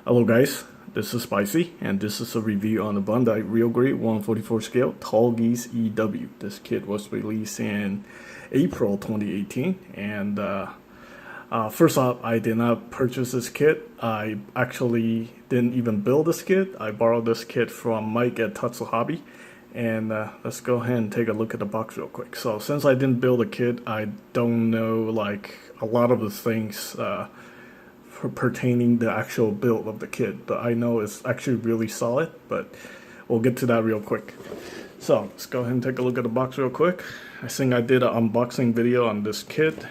Hello guys, this is Spicy, and this is a review on the Bandai Real Grade 144 scale Tallgeese EW. This kit was released in April 2018, and first off, I did not purchase this kit. I actually didn't even build this kit. I borrowed this kit from Mike at Tatsu Hobby, and let's go ahead and take a look at the box real quick. So since I didn't build a kit, I don't know like a lot of the things pertaining the actual build of the kit, but I know it's actually really solid, but we'll get to that real quick. So let's go ahead and take a look at the box real quick. I think I did an unboxing video on this kit,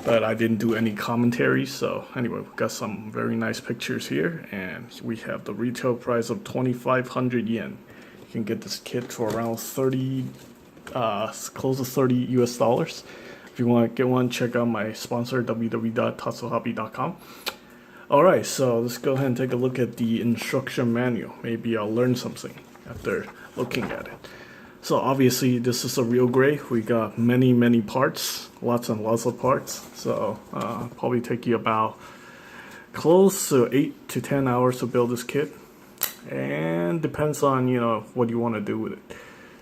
but I didn't do any commentary. So anyway, we've got some very nice pictures here, and we have the retail price of 2,500 yen. You can get this kit for around 30, close to 30 US dollars. If you want to get one, check out my sponsor, www.tatsuhobby.com. Alright, so let's go ahead and take a look at the instruction manual. Maybe I'll learn something after looking at it. So obviously this is a real grade. We got many parts, lots and lots of parts. So probably take you about close to 8 to 10 hours to build this kit. And depends on, what you want to do with it.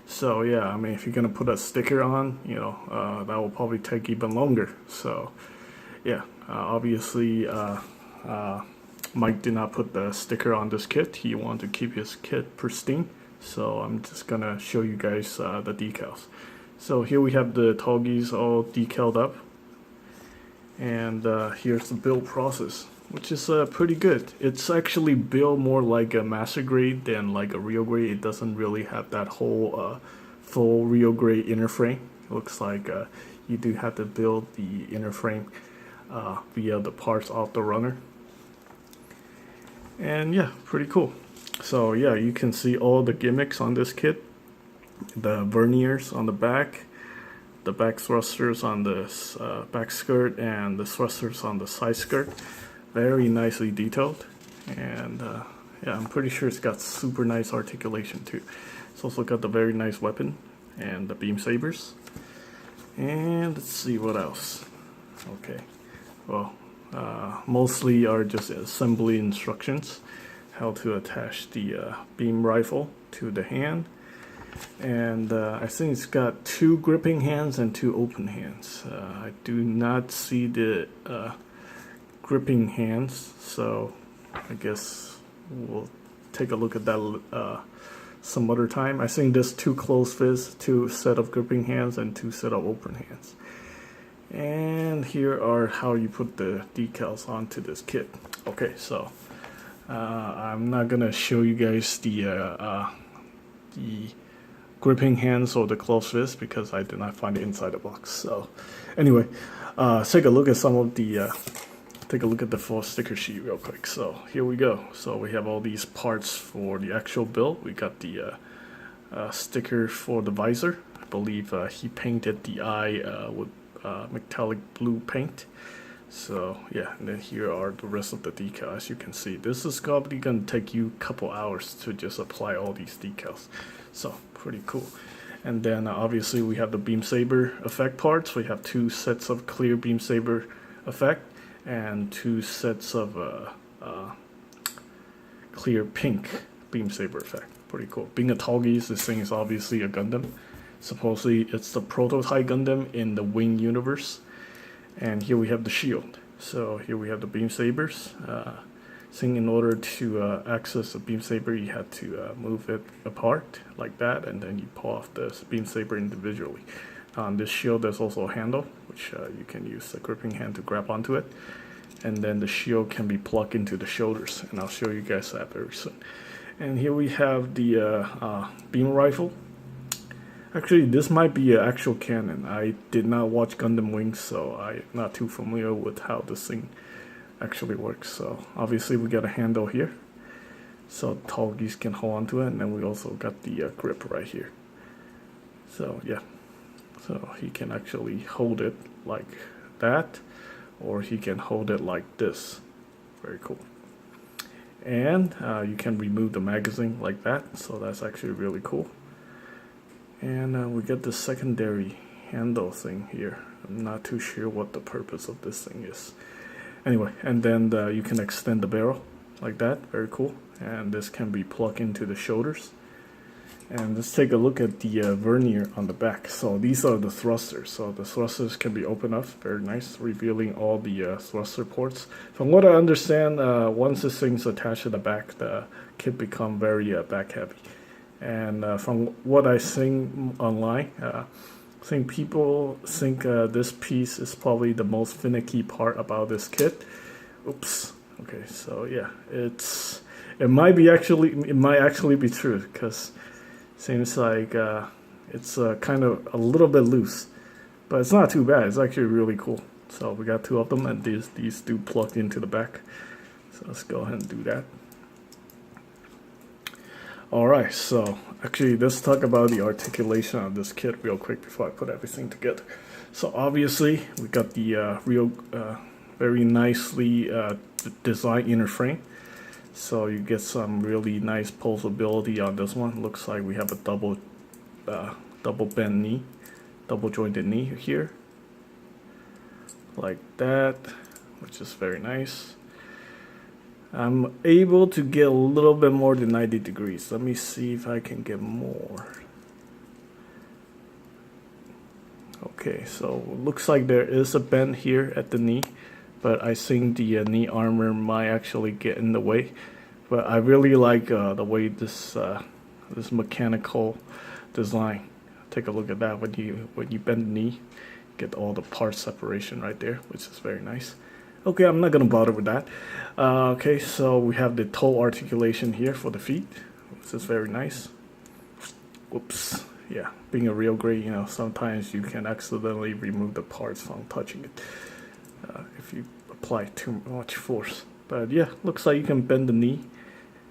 So yeah, I mean, if you're gonna put a sticker on, that will probably take even longer. So yeah, obviously Mike did not put the sticker on this kit. He wanted to keep his kit pristine. So I'm just gonna show you guys the decals. So here we have the Tallgeese all decaled up, and here's the build process, which is pretty good. It's actually built more like a master grade than like a real grade. It doesn't really have that whole full real grade inner frame. It looks like you do have to build the inner frame via the parts off the runner. And yeah, pretty cool. So yeah, you can see all the gimmicks on this kit. The verniers on the back thrusters on the back skirt, and the thrusters on the side skirt. Very nicely detailed, and yeah, I'm pretty sure it's got super nice articulation too. It's also got the very nice weapon and the beam sabers. And let's see what else. Okay, well, mostly are just assembly instructions, how to attach the beam rifle to the hand. And I think it's got 2 gripping hands and 2 open hands. I do not see the gripping hands, so I guess we'll take a look at that some other time. I think there's 2 closed fists, 2 set of gripping hands, and 2 set of open hands. And here are how you put the decals onto this kit. Okay, so I'm not gonna show you guys the gripping hands or the closed fist because I did not find it inside the box. So anyway, take a look at some of the take a look at the full sticker sheet real quick. So here we go. So we have all these parts for the actual build. We got the sticker for the visor. I believe he painted the eye with metallic blue paint. So yeah, and then here are the rest of the decals. As you can see, this is probably gonna take you a couple hours to just apply all these decals. So pretty cool. And then obviously we have the beam saber effect parts. We have 2 sets of clear beam saber effect and 2 sets of clear pink beam saber effect. Pretty cool. Being a Tallgeese, this thing is obviously a Gundam. Supposedly it's the prototype Gundam in the Wing universe. And here we have the shield. So here we have the beam sabers. Saying in order to access the beam saber, you have to move it apart like that, and then you pull off the beam saber individually. On this shield, there's also a handle, which you can use the gripping hand to grab onto it. And then the shield can be plugged into the shoulders, and I'll show you guys that very soon. And here we have the beam rifle. Actually, this might be an actual cannon. I did not watch Gundam Wings, so I'm not too familiar with how this thing actually works. So obviously we got a handle here, so Tallgeese can hold on to it, and then we also got the grip right here. So yeah, so he can actually hold it like that, or he can hold it like this. Very cool. And you can remove the magazine like that, so that's actually really cool. And we get the secondary handle thing here. I'm not too sure what the purpose of this thing is. Anyway, and then you can extend the barrel like that, very cool. And this can be plugged into the shoulders. And let's take a look at the vernier on the back. So these are the thrusters. So the thrusters can be opened up, very nice, revealing all the thruster ports. From what I understand, once this thing's attached to the back, the kit become very back heavy. And from what I seen online, I think people think this piece is probably the most finicky part about this kit. Oops. Okay, so yeah, it might actually be true, because seems like it's kind of a little bit loose, but it's not too bad. It's actually really cool. So we got two of them, and these do plug into the back. So let's go ahead and do that. Alright, so actually let's talk about the articulation of this kit real quick before I put everything together. So obviously we got the real very nicely designed inner frame. So you get some really nice pulsability on this one. Looks like we have a double bend knee, double jointed knee here, like that, which is very nice. I'm able to get a little bit more than 90 degrees. Let me see if I can get more. Okay, so looks like there is a bend here at the knee, but I think the knee armor might actually get in the way. But I really like the way this mechanical design. Take a look at that. When you bend the knee, get all the part separation right there, which is very nice. Okay, I'm not gonna bother with that. Okay, so we have the toe articulation here for the feet, which is very nice. Whoops. Yeah, being a real grade, you know, sometimes you can accidentally remove the parts from touching it if you apply too much force. But yeah, looks like you can bend the knee,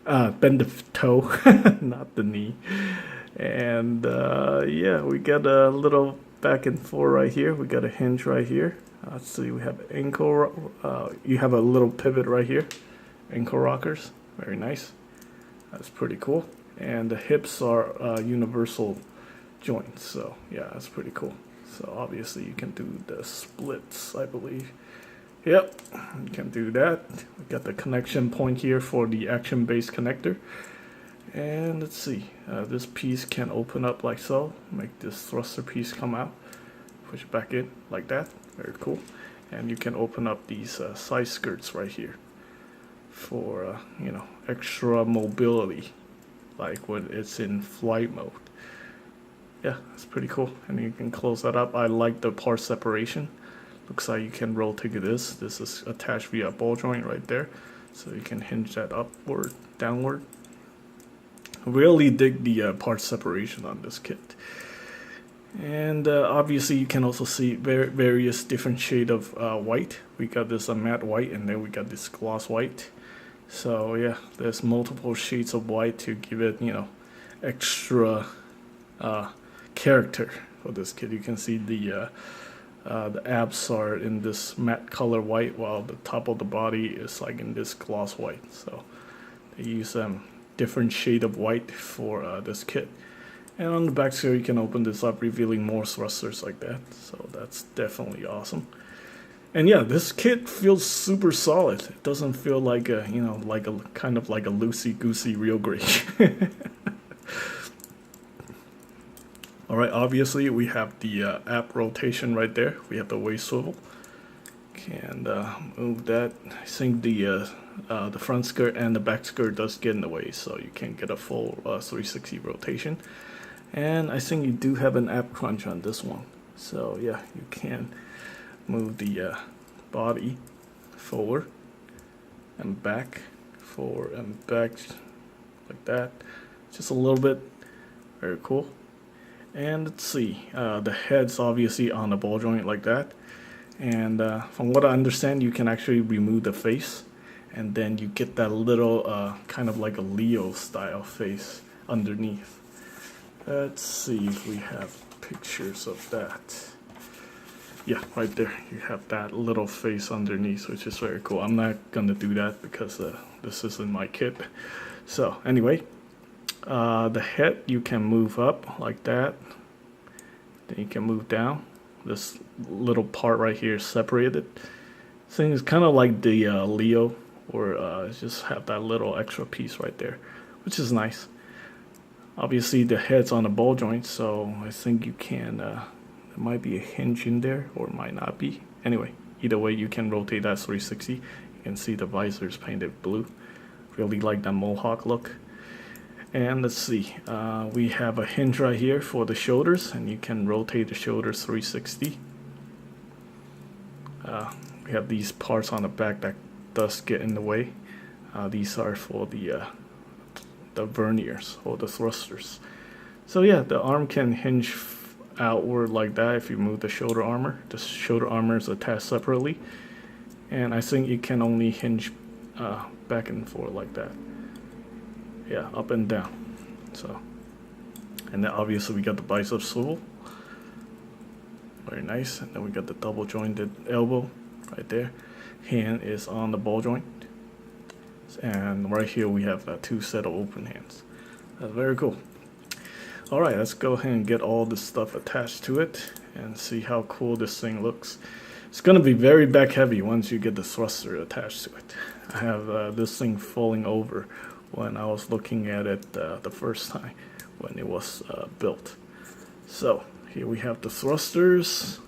bend the toe, not the knee. And yeah, we got a little back and forth right here. We got a hinge right here. Let's see, we have ankle. You have a little pivot right here, ankle rockers. Very nice. That's pretty cool. And the hips are universal joints. So yeah, that's pretty cool. So obviously you can do the splits, I believe. Yep, you can do that. We got the connection point here for the action-based connector. And let's see, this piece can open up like so. Make this thruster piece come out. Push it back in like that. Very cool. And you can open up these side skirts right here for you know, extra mobility, like when it's in flight mode. Yeah, it's pretty cool. And you can close that up. I like the part separation. Looks like you can rotate this. This is attached via ball joint right there, so you can hinge that upward, downward. Really dig the part separation on this kit. And obviously you can also see various different shade of white. We got this matte white, and then we got this gloss white. So yeah, there's multiple shades of white to give it, you know, extra character for this kit. You can see the abs are in this matte color white, while the top of the body is like in this gloss white. So they use different shade of white for this kit. And on the back here, you can open this up, revealing more thrusters like that. So that's definitely awesome. And yeah, this kit feels super solid. It doesn't feel like a, you know, like a kind of like a loosey-goosey real grade. All right, obviously we have the app rotation right there. We have the waist swivel. Can move that. I think the front skirt and the back skirt does get in the way, so you can't get a full 360 rotation. And I think you do have an app crunch on this one. So yeah, you can move the body forward and back, forward and back, like that. Just a little bit. Very cool. And let's see, the head's obviously on the ball joint like that. And from what I understand, you can actually remove the face, and then you get that little kind of like a Leo style face underneath. Let's see if we have pictures of that. Yeah, right there. You have that little face underneath, which is very cool. I'm not gonna do that because this isn't my kit. So anyway, the head you can move up like that. Then you can move down. This little part right here is separated. Thing is kind of like the Leo or just have that little extra piece right there, which is nice. Obviously the head's on the ball joint, so I think you can, there might be a hinge in there or might not be. Anyway, either way you can rotate that 360. You can see the visor's painted blue. Really like that mohawk look. And let's see, we have a hinge right here for the shoulders, and you can rotate the shoulders 360. We have these parts on the back that does get in the way. These are for the verniers or the thrusters. So yeah, the arm can hinge outward like that if you move the shoulder armor. The shoulder armor is attached separately, and I think it can only hinge back and forth like that. Yeah, up and down. So, and then obviously we got the bicep swivel. Very nice. And then we got the double jointed elbow right there. Hand is on the ball joint. And right here we have two set of open hands. That's very cool. Alright, let's go ahead and get all this stuff attached to it and see how cool this thing looks. It's going to be very back heavy once you get the thruster attached to it. I have this thing falling over when I was looking at it the first time when it was built. So here we have the thrusters.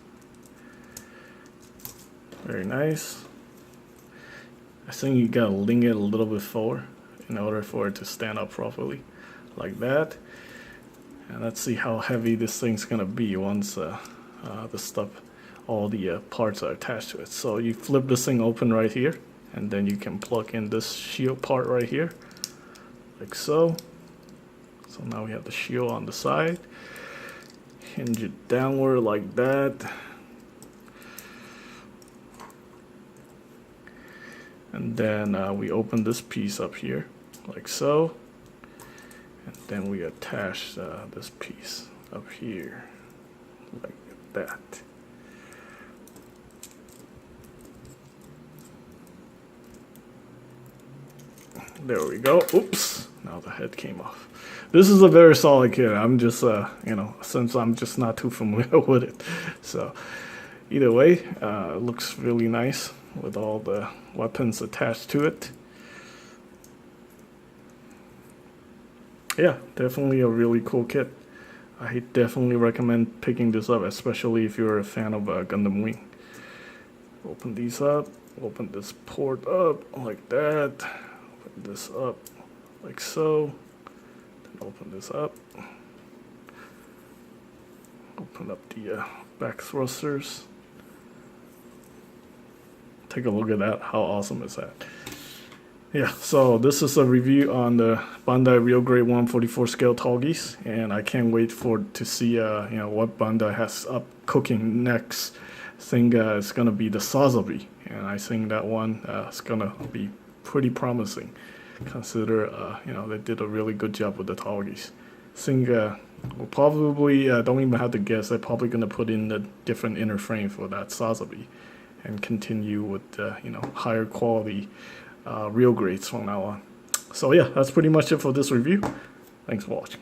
Very nice. I think you gotta lean it a little bit forward in order for it to stand up properly, like that. And let's see how heavy this thing's gonna be once the stuff, all the parts are attached to it. So you flip this thing open right here, and then you can plug in this shield part right here, like so. So now we have the shield on the side. Hinge it downward like that. And then we open this piece up here, like so. And then we attach this piece up here, like that. There we go. Oops, now the head came off. This is a very solid kit. I'm just, since I'm just not too familiar with it. So either way, it looks really nice with all the weapons attached to it. Yeah, definitely a really cool kit. I definitely recommend picking this up, especially if you're a fan of Gundam Wing. Open these up, open this port up like that, open this up like so, then open this up, open up the back thrusters. Take a look at that. How awesome is that? Yeah, so this is a review on the Bandai Real Grade 144 scale Tallgeese, and I can't wait to see what Bandai has up cooking next. I think it's gonna be the Sazabi, and I think that one is gonna be pretty promising. Consider they did a really good job with the Tallgeese. I think we'll probably don't even have to guess. They're probably gonna put in a different inner frame for that Sazabi, and continue with higher quality real grades from now on. So yeah, that's pretty much it for this review. Thanks for watching.